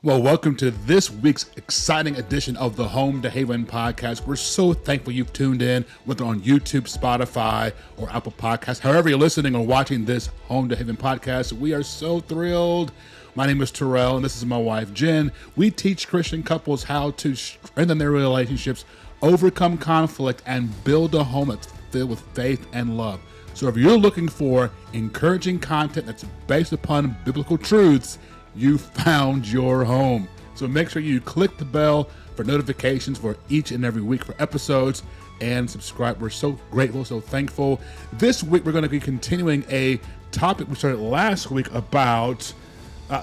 Well, welcome to this week's exciting edition of the Home to Haven podcast. We're so thankful you've tuned in, whether on YouTube, Spotify, or Apple Podcasts. However you're listening or watching this Home to Haven podcast, we are so thrilled. My name is Terrell, and this is my wife, Jen. We teach Christian couples how to strengthen their relationships, overcome conflict, and build a home that's filled with faith and love. So if you're looking for encouraging content that's based upon biblical truths, you found your home. So make sure you click the bell for notifications for each and every week for episodes and subscribe. We're so grateful, so thankful. This week, we're going to be continuing a topic we started last week about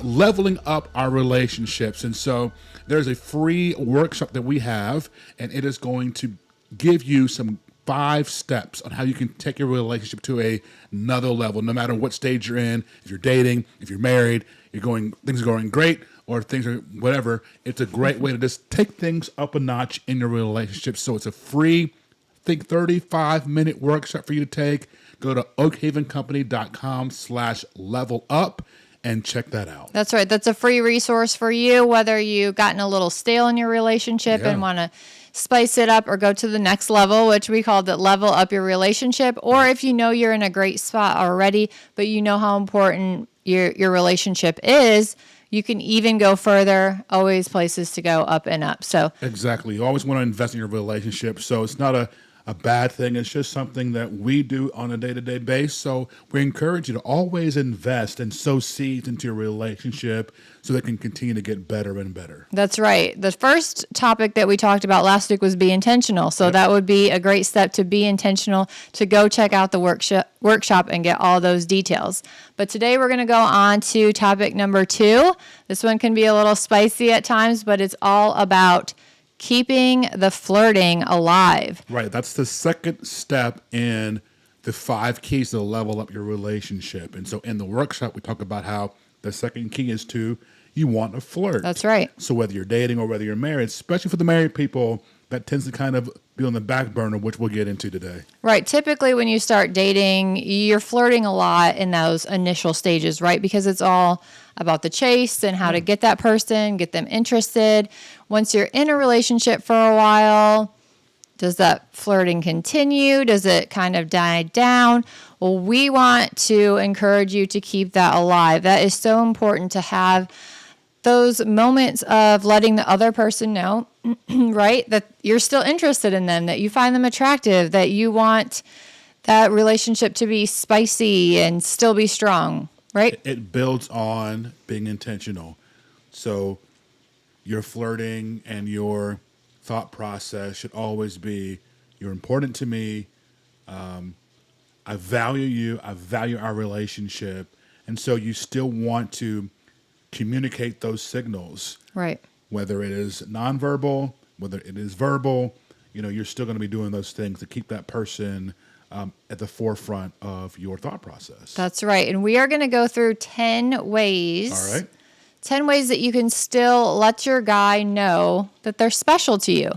leveling up our relationships. And so there's a free workshop that we have, and it is going to give you some 5 steps on how you can take your relationship to another level, no matter what stage you're in. If you're dating, if you're married, things are going great, or things are whatever. It's a great way to just take things up a notch in your relationship. So it's a free, I think 35-minute workshop for you to take. Go to oakhavencompany.com/level up and check that out. That's right. That's a free resource for you, whether you've gotten a little stale in your relationship and want to spice it up or go to the next level, which we called it level up your relationship, or if you know you're in a great spot already, but you know how important your relationship is, you can even go further. Always places to go up and up. So exactly. You always want to invest in your relationship. So it's not a bad thing. It's just something that we do on a day-to-day basis. So we encourage you to always invest and sow seeds into your relationship so they can continue to get better and better. That's right. The first topic that we talked about last week was be intentional. So that would be a great step to be intentional, to go check out the workshop and get all those details. But today we're going to go on to topic number 2. This one can be a little spicy at times, but it's all about keeping the flirting alive. Right. That's the second step in the 5 keys to level up your relationship. And so in the workshop, we talk about how the second key is you want to flirt. That's right. So whether you're dating or whether you're married, especially for the married people, that tends to kind of be on the back burner, which we'll get into today. Right. Typically, when you start dating, you're flirting a lot in those initial stages, right? Because it's all about the chase and how to get that person, get them interested. Once you're in a relationship for a while, does that flirting continue? Does it kind of die down? Well, we want to encourage you to keep that alive. That is so important to have those moments of letting the other person know, right, that you're still interested in them, that you find them attractive, that you want that relationship to be spicy and still be strong, right? It builds on being intentional. So your flirting and your thought process should always be, you're important to me, I value you, I value our relationship, and so you still want to communicate those signals. Right. Whether it is nonverbal, whether it is verbal, you're still going to be doing those things to keep that person at the forefront of your thought process. That's right. And we are going to go through 10 ways. All right. 10 ways that you can still let your guy know that they're special to you.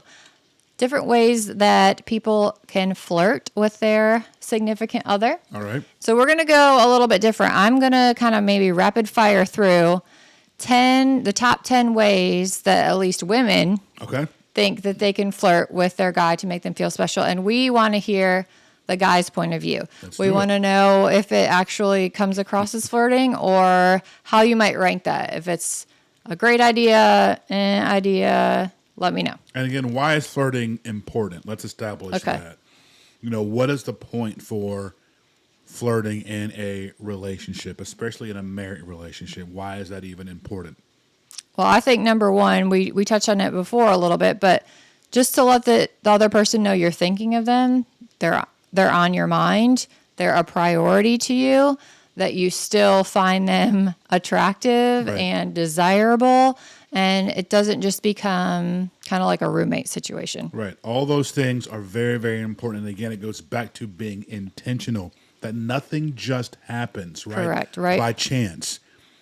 Different ways that people can flirt with their significant other. All right. So we're going to go a little bit different. I'm going to kind of maybe rapid fire through the top 10 ways that at least women think that they can flirt with their guy to make them feel special. And we want to hear the guy's point of view. We want to know if it actually comes across as flirting or how you might rank that. If it's a great idea, let me know. And again, why is flirting important? Let's establish that. What is the point for flirting in a relationship, especially in a married relationship? Why is that even important? Well, I think number one, we touched on it before a little bit, but just to let the other person know you're thinking of them, they're on your mind, they're a priority to you, that you still find them attractive and desirable, and it doesn't just become kind of like a roommate situation. Right. All those things are very, very important. And again, it goes back to being intentional, that nothing just happens, right? Correct, right. By chance.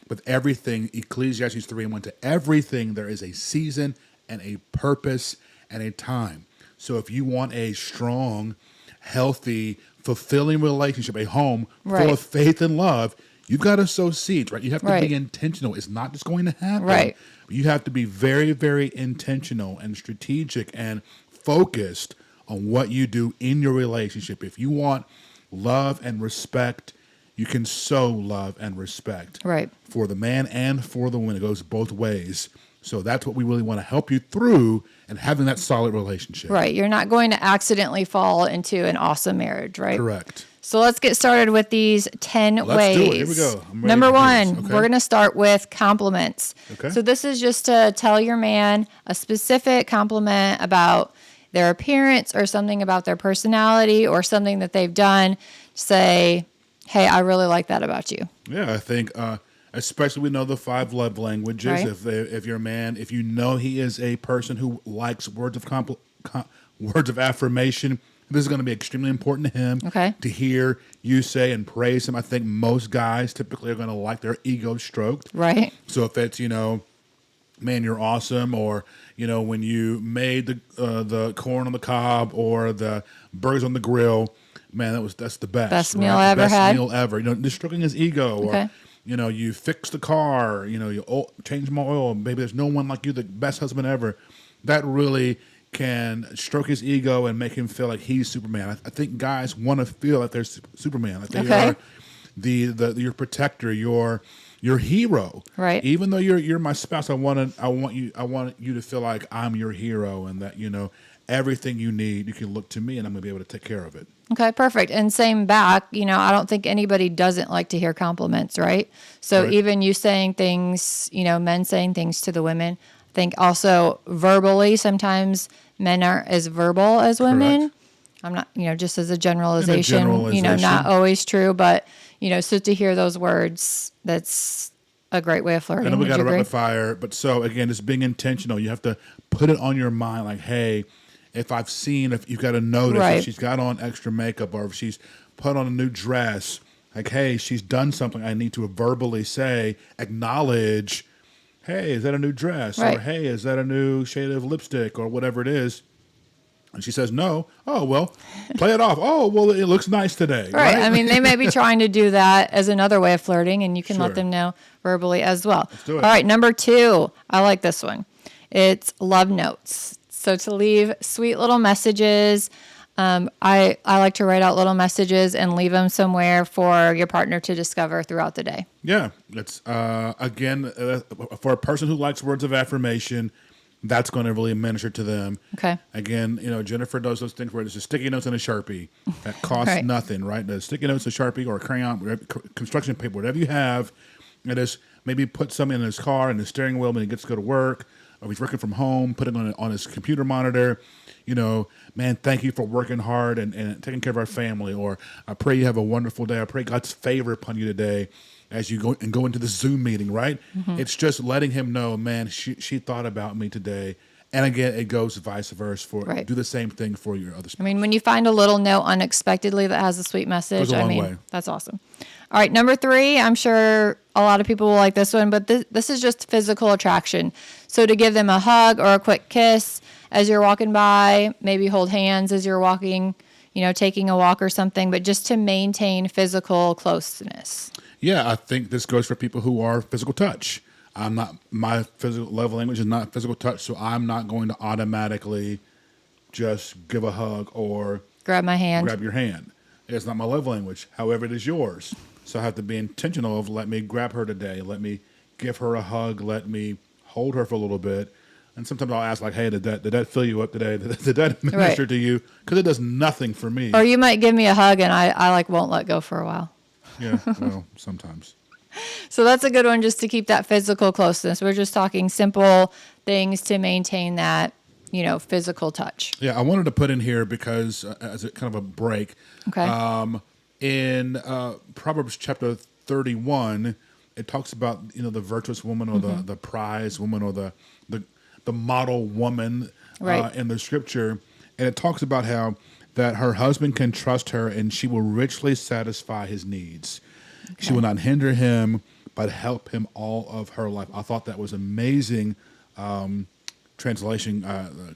With everything, Ecclesiastes 3:1, to everything there is a season and a purpose and a time. So if you want a strong, healthy, fulfilling relationship, a home full of faith and love, you've got to sow seeds, right? You have to be intentional. It's not just going to happen. Right. You have to be very, very intentional and strategic and focused on what you do in your relationship. If you want love and respect, you can sow love and respect. Right. For the man and for the woman. It goes both ways. So that's what we really want to help you through and having that solid relationship. Right. You're not going to accidentally fall into an awesome marriage, right? Correct. So let's get started with these 10 Let's ways. do it. Here we go. I'm ready Number to do one, this. Okay. we're going to start with compliments. Okay. So this is just to tell your man a specific compliment about their appearance or something about their personality or something that they've done. Say, hey, I really like that about you. Yeah, I think especially we know the 5 love languages. Right. If you're a man, if you know he is a person who likes words of affirmation, this is going to be extremely important to him. Okay. To hear you say and praise him. I think most guys typically are going to like their ego stroked. Right. So if it's, man, you're awesome, or when you made the corn on the cob or the burgers on the grill, man, that's the best. Best meal I ever had. Best meal ever. Just stroking his ego, Okay. or you fixed the car, you changed my oil. Maybe there's no one like you, the best husband ever. That really can stroke his ego and make him feel like he's Superman. I think guys want to feel like they're Superman, like they are your protector, your hero. Right. Even though you're my spouse, I want you to feel like I'm your hero, and that everything you need, you can look to me, and I'm going to be able to take care of it. Okay, perfect. And same back, I don't think anybody doesn't like to hear compliments, right? So Right. even you saying things, men saying things to the women, I think also verbally, sometimes men aren't as verbal as women. Correct. I'm not, just as a generalization, generalization. not always true, but, so to hear those words, that's a great way of flirting. And then we Would got you to agree? rapid fire. But so again, just being intentional. You have to put it on your mind, like, hey, if you've got to notice Right. if she's got on extra makeup, or if she's put on a new dress, like, hey, she's done something, I need to verbally say, acknowledge, hey, is that a new dress? Right. Or hey, is that a new shade of lipstick, or whatever it is? And she says no. Oh, well, play it off. Oh, well, it looks nice today. Right. I mean, they may be trying to do that as another way of flirting, and you can Sure. let them know verbally as well. Let's do it. All right, number 2. I like this one. It's love notes. So to leave sweet little messages. I like to write out little messages and leave them somewhere for your partner to discover throughout the day. Yeah. It's, again, for a person who likes words of affirmation, that's going to really minister to them. Okay. Again, Jennifer does those things where there's a sticky notes and a Sharpie that costs Right. nothing, right? The sticky notes, a Sharpie, or a crayon, whatever, construction paper, whatever you have, and just maybe put something in his car and the steering wheel when he gets to go to work, or he's working from home, put it on his computer monitor. Man, thank you for working hard and taking care of our family. Or I pray you have a wonderful day. I pray God's favor upon you today as you go into the Zoom meeting, right? Mm-hmm. It's just letting him know, man, she thought about me today. And again, it goes vice versa. Right. Do the same thing for your other spouse. I mean, when you find a little note unexpectedly that has a sweet message, Goes a long way. That's awesome. All right, number 3, I'm sure a lot of people will like this one, but this is just physical attraction. So to give them a hug or a quick kiss as you're walking by, maybe hold hands as you're walking, taking a walk or something, but just to maintain physical closeness. Yeah, I think this goes for people who are physical touch. My physical love language is not physical touch, so I'm not going to automatically just give a hug or Grab my hand. grab your hand. It's not my love language. However, it is yours. So I have to be intentional of, let me grab her today. Let me give her a hug. Let me hold her for a little bit. And sometimes I'll ask, like, hey, did that fill you up today? Did that minister Right. to you? Because it does nothing for me. Or you might give me a hug and I won't let go for a while. Yeah, well, sometimes. So that's a good one just to keep that physical closeness. We're just talking simple things to maintain that, physical touch. Yeah, I wanted to put in here because as a kind of a break. Okay. In Proverbs chapter 31, it talks about the virtuous woman, or the prize woman, or the model woman Right. in the scripture, and it talks about how that her husband can trust her and she will richly satisfy his needs. Okay. She will not hinder him, but help him all of her life. I thought that was amazing translation,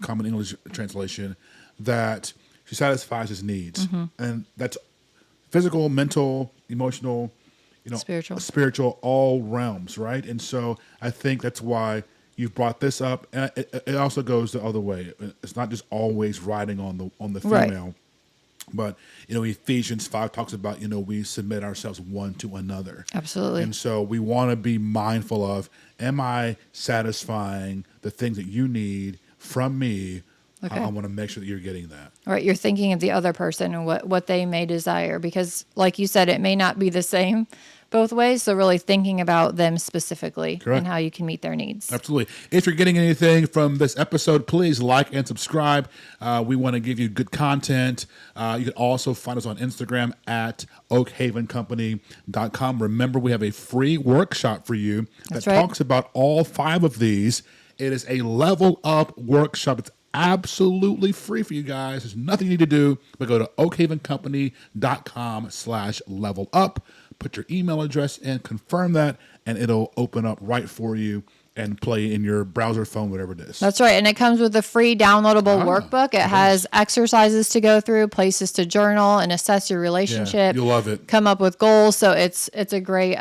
Common English translation, that she satisfies his needs, and that's physical, mental, emotional, Spiritual. spiritual, all realms, right? And so I think that's why you've brought this up, and it also goes the other way. It's not just always riding on the Right. female, but Ephesians 5 talks about we submit ourselves one to another. Absolutely. And so we want to be mindful of: am I satisfying the things that you need from me? Okay. I want to make sure that you're getting that. All right, you're thinking of the other person and what they may desire, because like you said, it may not be the same both ways. So really thinking about them specifically. Correct. And how you can meet their needs. Absolutely. If you're getting anything from this episode, please like and subscribe. We want to give you good content. You can also find us on Instagram at oakhavencompany.com. Remember, we have a free workshop for you that That's right. talks about all 5 of these. It is a level up workshop. It's absolutely free for you guys. There's nothing you need to do but go to oakhavencompany.com/level up. Put your email address in, confirm that, and it'll open up right for you and play in your browser, phone, whatever it is. That's right. And it comes with a free downloadable workbook. It has exercises to go through, places to journal and assess your relationship. You'll love it. Come up with goals. So it's a great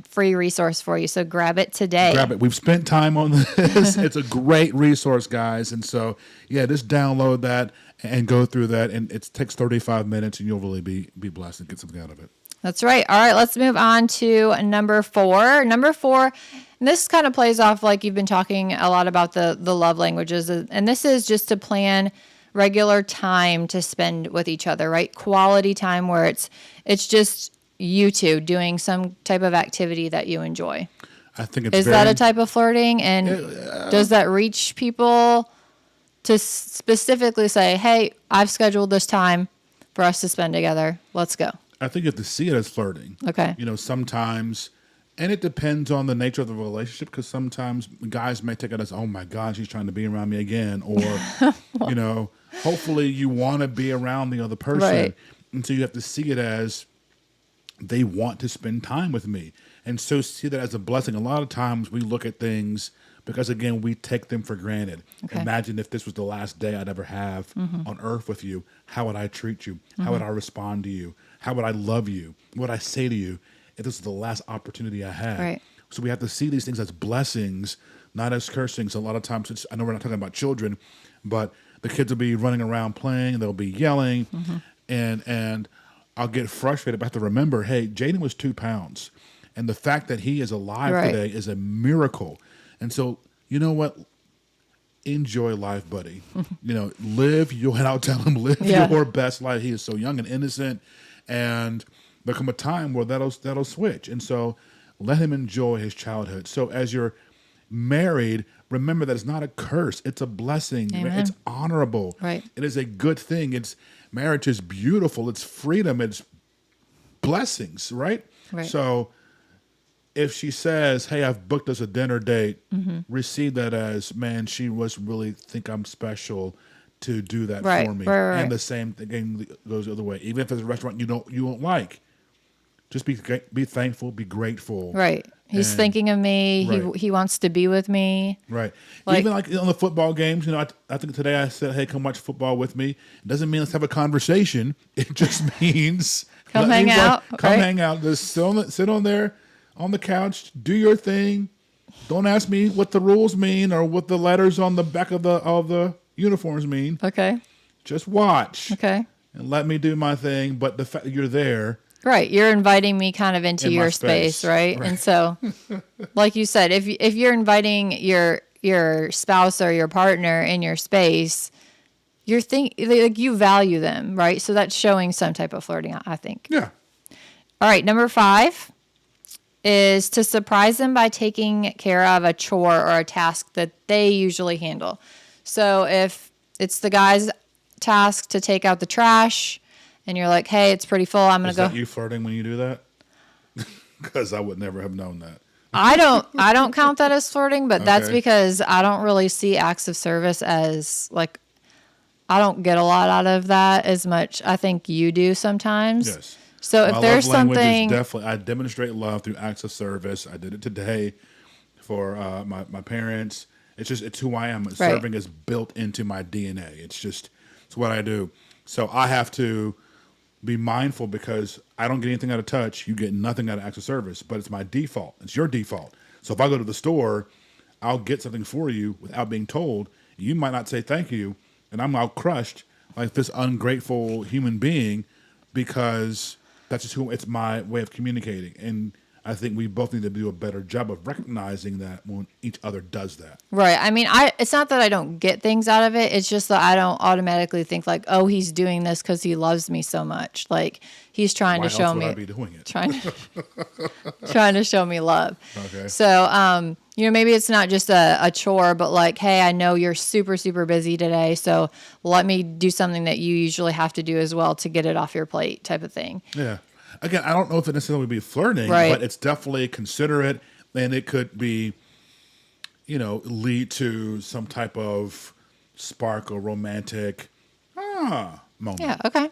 free resource for you. So grab it today. Grab it. We've spent time on this. It's a great resource, guys. And so, just download that and go through that. And it takes 35 minutes, and you'll really be blessed and get something out of it. That's right. All right, let's move on to number 4. Number 4, and this kind of plays off like you've been talking a lot about the love languages. And this is just to plan regular time to spend with each other, right? Quality time where it's just you two doing some type of activity that you enjoy. I think it's Is that a type of flirting? And does that reach people to specifically say, hey, I've scheduled this time for us to spend together. Let's go. I think you have to see it as flirting. Okay. Sometimes, and it depends on the nature of the relationship, because sometimes guys may take it as, oh my God, she's trying to be around me again. Or, hopefully you want to be around the other person. Right. And so you have to see it as they want to spend time with me. And so see that as a blessing. A lot of times we look at things because, again, we take them for granted. Okay. Imagine if this was the last day I'd ever have on earth with you. How would I treat you? How would I respond to you? How would I love you? What would I say to you if this was the last opportunity I had? Right. So we have to see these things as blessings, not as cursings. A lot of times, I know we're not talking about children, but the kids will be running around playing, they'll be yelling, and I'll get frustrated. But I have to remember, hey, Jaden was 2 pounds, and the fact that he is alive today is a miracle. And so, you know what? Enjoy life, buddy. Live your, and I'll tell him, live your best life. He is so young and innocent, and there'll come a time where that'll switch. And so let him enjoy his childhood. So as you're married, remember that it's not a curse. It's a blessing. Amen. It's honorable. Right. It is a good thing. Marriage is beautiful. It's freedom. It's blessings, right? Right. So if she says, hey, I've booked us a dinner date, receive that as, man, she was really think I'm special to do that for me. Right. And the same thing goes the other way. Even if it's a restaurant you won't like, just be thankful, be grateful. Right. He's thinking of me. Right. He wants to be with me. Right. Even like on the football games, I think today I said, hey, come watch football with me. It doesn't mean let's have a conversation. It just means Come hang out. Come hang out. Just sit on there on the couch, do your thing. Don't ask me what the rules mean or what the letters on the back of the uniforms mean. Okay. Just watch. Okay. And let me do my thing. But the fact that you're there. Right. You're inviting me kind of into In your my space, space. right? And so, like you said, if you're inviting your spouse or your partner in your space, you value them, right? So that's showing some type of flirting, I think. Yeah. All right. Number 5 is to surprise them by taking care of a chore or a task that they usually handle. So if it's the guy's task to take out the trash and you're like, hey, it's pretty full, I'm going to go. Is that you flirting when you do that? Because I would never have known that. I don't count that as flirting, but that's Okay. because I don't really see acts of service as like, I don't get a lot out of that as much. I think you do sometimes. Yes. So if My there's love language is something, definitely, I demonstrate love through acts of service. I did it today for my parents. It's who I am. Serving is built into my DNA. It's what I do. So I have to be mindful because I don't get anything out of touch. You get nothing out of acts of service, but it's my default. It's your default. So if I go to the store, I'll get something for you without being told. You might not say thank you, and I'm all crushed like this ungrateful human being because that's just who it's my way of communicating. And I think we both need to do a better job of recognizing that when each other does that. Right. I mean, it's not that I don't get things out of it. It's just that I don't automatically think like, oh, he's doing this because he loves me so much. Like he's trying Why to show else would me, I be doing it? trying to show me love. Okay. So, maybe it's not just a chore, but like, hey, I know you're super, super busy today. So let me do something that you usually have to do as well to get it off your plate type of thing. Yeah. Again, I don't know if it necessarily would be flirting, Right. but it's definitely considerate, and it could be, lead to some type of spark or romantic moment. Yeah. Okay.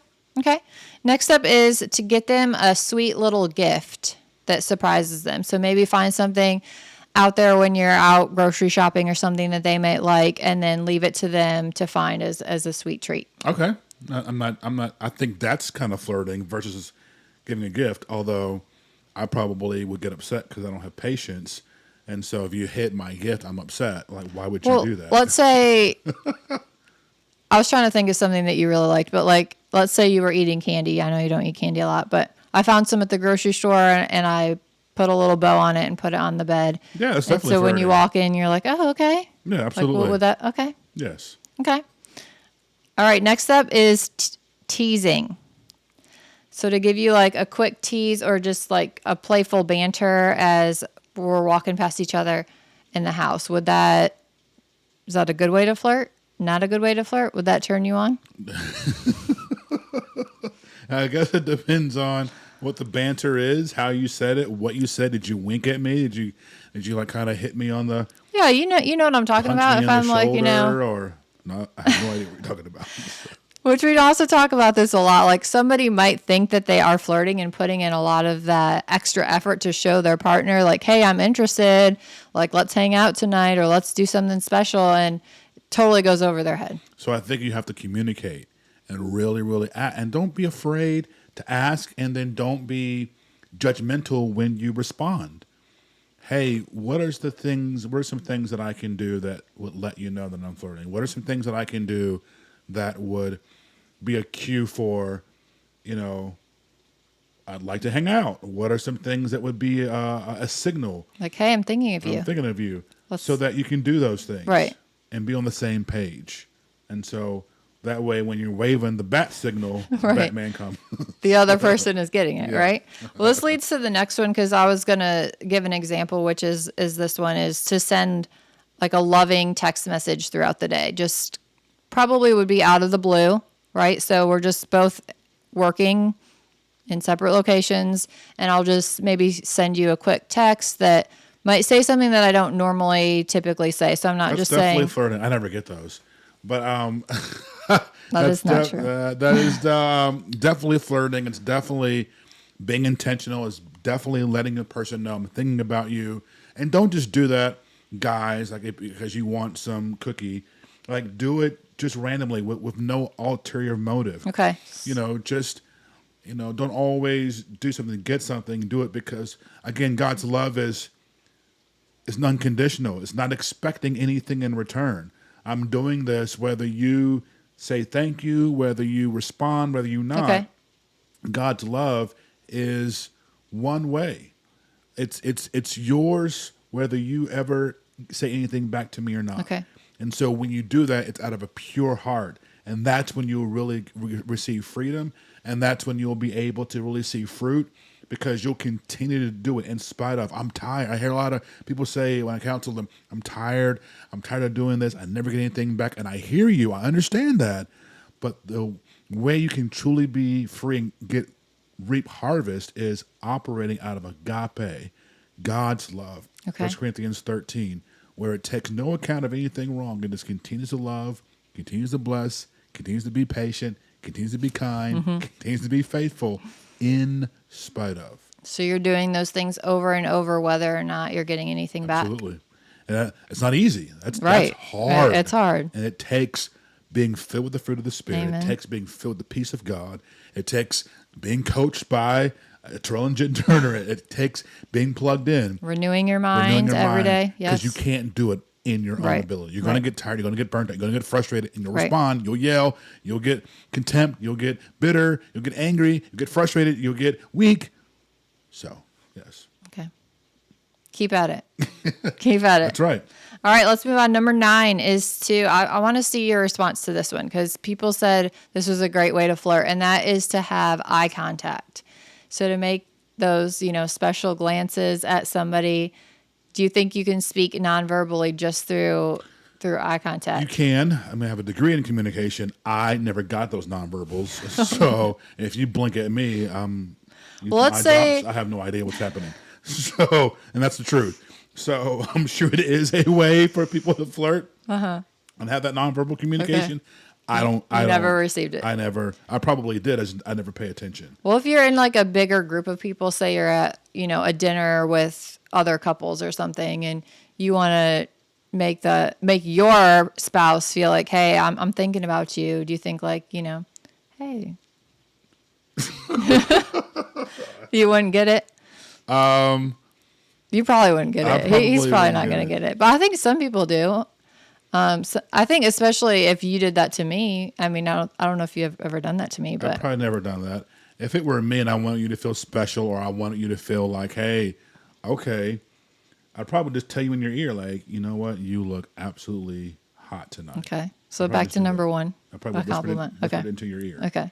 Next up is to get them a sweet little gift that surprises them. So maybe find something out there when you're out grocery shopping or something that they might like, and then leave it to them to find as a sweet treat. Okay. I'm not, I think that's kind of flirting versus giving a gift, although I probably would get upset because I don't have patience. And so if you hit my gift, I'm upset. Like, why would you do that? Let's say, I was trying to think of something that you really liked, but like, let's say you were eating candy. I know you don't eat candy a lot, but I found some at the grocery store and I put a little bow on it and put it on the bed. Yeah, that's and definitely so when flirting. you walk in, you're like, oh, okay. Yeah, absolutely. Like, what would that? Okay. Yes. Okay. All right. Next up is teasing. So to give you like a quick tease or just like a playful banter as we're walking past each other in the house, is that a good way to flirt? Not a good way to flirt? Would that turn you on? I guess it depends on what the banter is, how you said it, what you said. Did you wink at me? Did you like kind of hit me on the? Yeah, you know what I'm talking about. If I'm like, or not, I have no idea what you're talking about. Which we'd also talk about this a lot. Like somebody might think that they are flirting and putting in a lot of that extra effort to show their partner, like, hey, I'm interested. Like, let's hang out tonight or let's do something special. And totally goes over their head. So I think you have to communicate and really, really, and don't be afraid to ask, and then don't be judgmental when you respond. Hey, what are some things that I can do that would let you know that I'm flirting? What are some things that I can do that would be a cue for, I'd like to hang out? What are some things that would be a signal? Like, hey, I'm thinking of you. I'm thinking of you. So that you can do those things. Right. And be on the same page. And so that way when you're waving the bat signal, Right. Batman comes. The other person is getting it, Yeah. right? Well, this leads to the next one because I was going to give an example, which is this one, is to send like a loving text message throughout the day. Just probably would be out of the blue, right? So we're just both working in separate locations, and I'll just maybe send you a quick text that might say something that I don't normally typically say. So I'm not That's just definitely saying. flirting. I never get those. But That is not true. That is definitely flirting. It's definitely being intentional. It's definitely letting the person know I'm thinking about you. And don't just do that, guys, because you want some cookie. Like, do it just randomly with no ulterior motive. Okay. Don't always do something to get something. Do it because, again, God's love is unconditional. It's not expecting anything in return. I'm doing this whether you say thank you, whether you respond, whether you not. Okay. God's love is one way. It's yours whether you ever say anything back to me or not. Okay. And so when you do that, it's out of a pure heart. And that's when you'll really receive freedom. And that's when you'll be able to really see fruit, because you'll continue to do it in spite of, I'm tired. I hear a lot of people say when I counsel them, I'm tired of doing this. I never get anything back. And I hear you. I understand that. But the way you can truly be free and reap harvest is operating out of agape, God's love. Okay. 1 Corinthians 13, where it takes no account of anything wrong. It just continues to love, continues to bless, continues to be patient, continues to be kind, continues to be faithful in spite of. So you're doing those things over and over, whether or not you're getting anything back. Absolutely. And it's not easy. That's Right. hard. It's hard. And it takes being filled with the fruit of the Spirit. Amen. It takes being filled with the peace of God. It takes being coached by Terrell and Jen Turner. It takes being plugged in, renewing your mind every day. Yes, because you can't do it in your own ability. You're going to get tired. You're going to get burnt out. You're going to get frustrated, and you'll respond. You'll yell. You'll get contempt. You'll get bitter. You'll get angry. You'll get frustrated. You'll get weak. So, yes. Okay. Keep at it. Keep at it. That's right. All right, let's move on. Number 9 is I want to see your response to this one, because people said this was a great way to flirt, and that is to have eye contact. So to make those, special glances at somebody, do you think you can speak non-verbally just through eye contact? You can. I mean, I have a degree in communication. I never got those nonverbals. So if you blink at me, let's say I have no idea what's happening. So, and that's the truth. So I'm sure it is a way for people to flirt and have that nonverbal communication. Okay. I never received it. I probably did. I never pay attention. Well, if you're in like a bigger group of people, say you're at, a dinner with other couples or something, and you want to make your spouse feel like, hey, I'm thinking about you. Do you think like, hey, you wouldn't get it? You probably wouldn't get it. He's probably not going to get it. But I think some people do. So I think especially if you did that to me. I mean, I don't know if you've ever done that to me, but I've probably never done that. If it were me and I wanted you to feel special, or I wanted you to feel like, hey, okay, I'd probably just tell you in your ear, like, you know what, you look absolutely hot tonight. Okay. So back to number 1. I probably whispered it into your ear. Okay.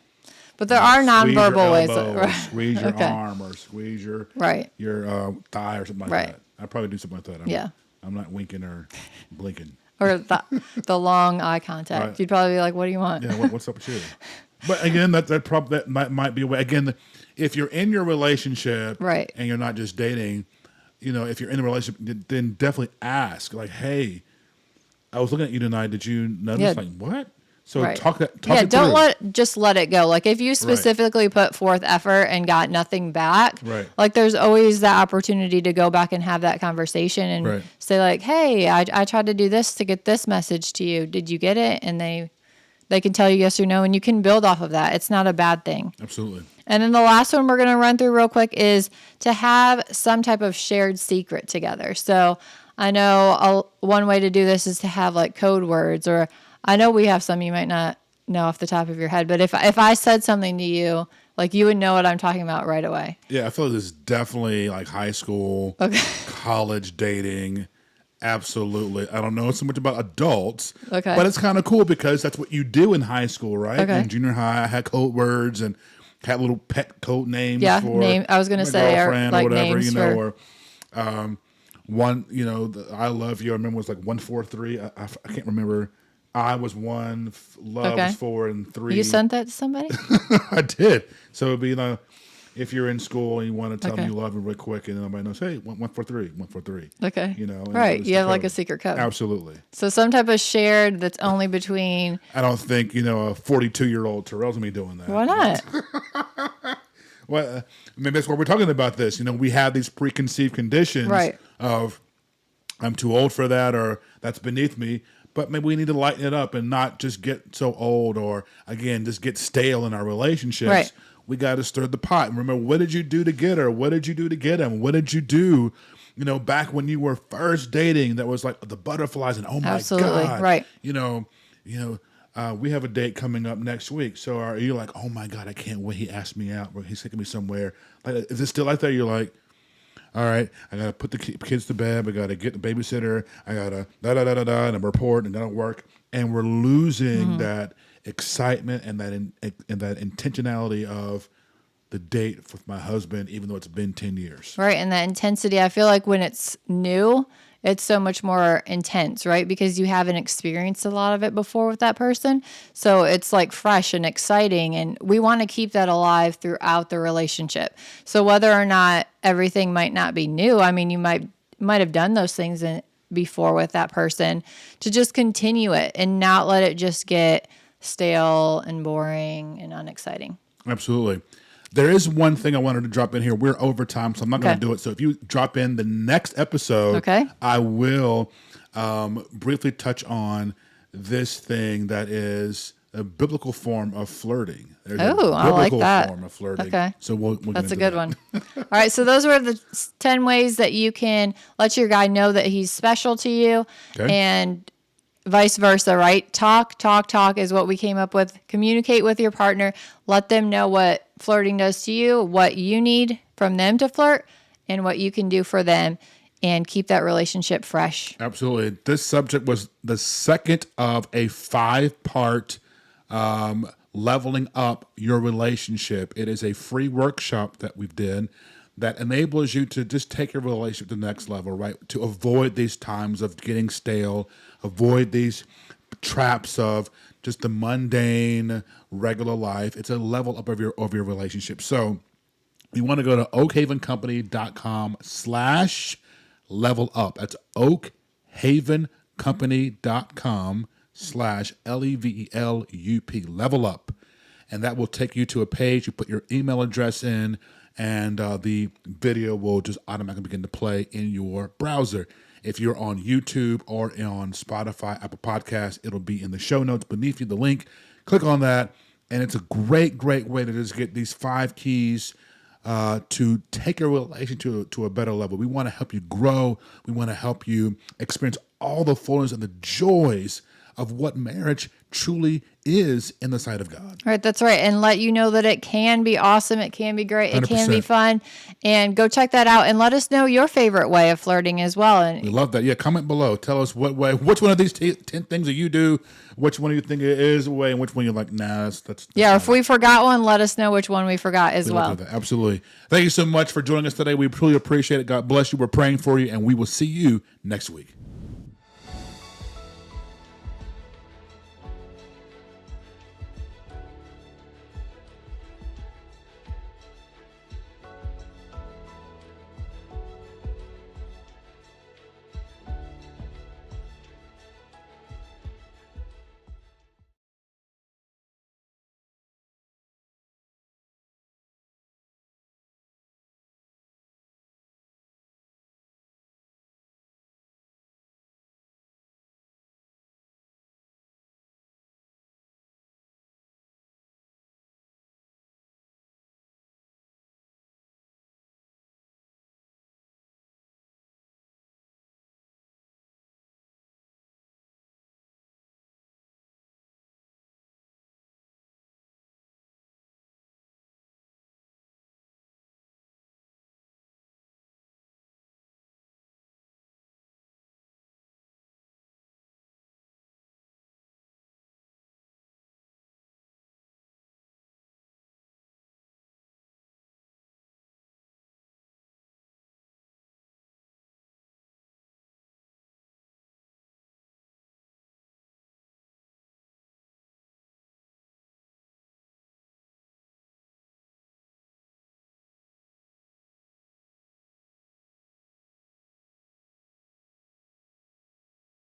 But there are nonverbal ways. Or squeeze your arm, or squeeze your thigh, or something like that. I probably do something like that. I'm not winking or blinking. Or the long eye contact. Right. You'd probably be like, "What do you want?" Yeah, what's up with you? But again, that might be a way. Again, if you're in your relationship, and you're not just dating, if you're in a relationship, then definitely ask, like, "Hey, I was looking at you tonight. Did you notice?" Yeah. Like, what? So talk it don't let it go. Like if you specifically put forth effort and got nothing back, like there's always that opportunity to go back and have that conversation and say like, hey, I tried to do this to get this message to you. Did you get it? And they can tell you yes or no, and you can build off of that. It's not a bad thing. Absolutely. And then the last one we're going to run through real quick is to have some type of shared secret together. So I know one way to do this is to have like code words, or I know we have some you might not know off the top of your head, but if I said something to you, like you would know what I'm talking about right away. Yeah, I feel like this is definitely like high school, college dating. Absolutely. I don't know so much about adults, but it's kind of cool because that's what you do in high school, right? In junior high, I had code words and had little pet code names for I was going to say girlfriend like or whatever, names or one, I love you. I remember it was like 143. I can't remember. I was 1, love was 4, and 3. You sent that to somebody? I did. So it'd be, if you're in school and you want to tell them you love them real quick, and then nobody knows, hey, 143, 143. Okay. Right. You have like a secret code. Absolutely. So some type of shared that's only between. I don't think, a 42-year-old Terrell's going to be doing that. Why not? Well, maybe that's why we're talking about this. We have these preconceived conditions of I'm too old for that, or that's beneath me. But maybe we need to lighten it up and not just get so old, or again, just get stale in our relationships. Right. We got to stir the pot. And remember, what did you do to get her? What did you do to get him? What did you do, back when you were first dating? That was like the butterflies and oh my Absolutely. God, right? We have a date coming up next week. So are you like, oh my God, I can't wait. He asked me out. He's taking me somewhere. Like, is it still like that? You're like, all right, I got to put the kids to bed. I got to get the babysitter. I got to and a report and gotta work. And we're losing that excitement and that intentionality of the date with my husband, even though it's been 10 years. Right, and that intensity. I feel like when it's new, it's so much more intense, right? Because you haven't experienced a lot of it before with that person. So it's like fresh and exciting. And we want to keep that alive throughout the relationship. So whether or not everything might not be new, I mean, you might have done those things before with that person, to just continue it and not let it just get stale and boring and unexciting. Absolutely. There is one thing I wanted to drop in here. We're over time, so I'm not going to do it. So if you drop in the next episode, I will briefly touch on this thing that is a biblical form of flirting. There's Oh, I like that. form of flirting. Okay. So we'll That's a get good into one. All right. So those were the 10 ways that you can let your guy know that he's special to you, Okay. and vice versa, right? Talk is what we came up with. Communicate with your partner. Let them know what flirting does to you, what you need from them to flirt, and what you can do for them, and keep that relationship fresh. Absolutely. This subject was the second of a 5-part leveling up your relationship. It is a free workshop that we've done that enables you to just take your relationship to the next level, right? To avoid these times of getting stale, avoid these traps of just the mundane, regular life. It's a level up of your relationship. So you want to go to oakhavencompany.com/level up. That's oakhavencompany.com/LEVELUP, level up. And that will take you to a page. You put your email address in, and the video will just automatically begin to play in your browser. If you're on YouTube or on Spotify, Apple Podcasts, it'll be in the show notes beneath you, the link. Click on that, and it's a great way to just get these 5 keys to take your relationship to a better level. We want to help you grow. We want to help you experience all the fullness and the joys of what marriage truly is in the sight of God. Right, that's right. And let you know that it can be awesome. It can be great. It can be 100%. fun. And go check that out and let us know your favorite way of flirting as well. We And love that. Yeah, comment below. Tell us which one of these 10 things that you do, which one you think it is a way, and which one you're like, nah, that's yeah, or not if we forgot one, let us know which one we forgot as We well. will do that. Absolutely. Thank you so much for joining us today. We truly appreciate it. God bless you. We're praying for you, and we will see you next week.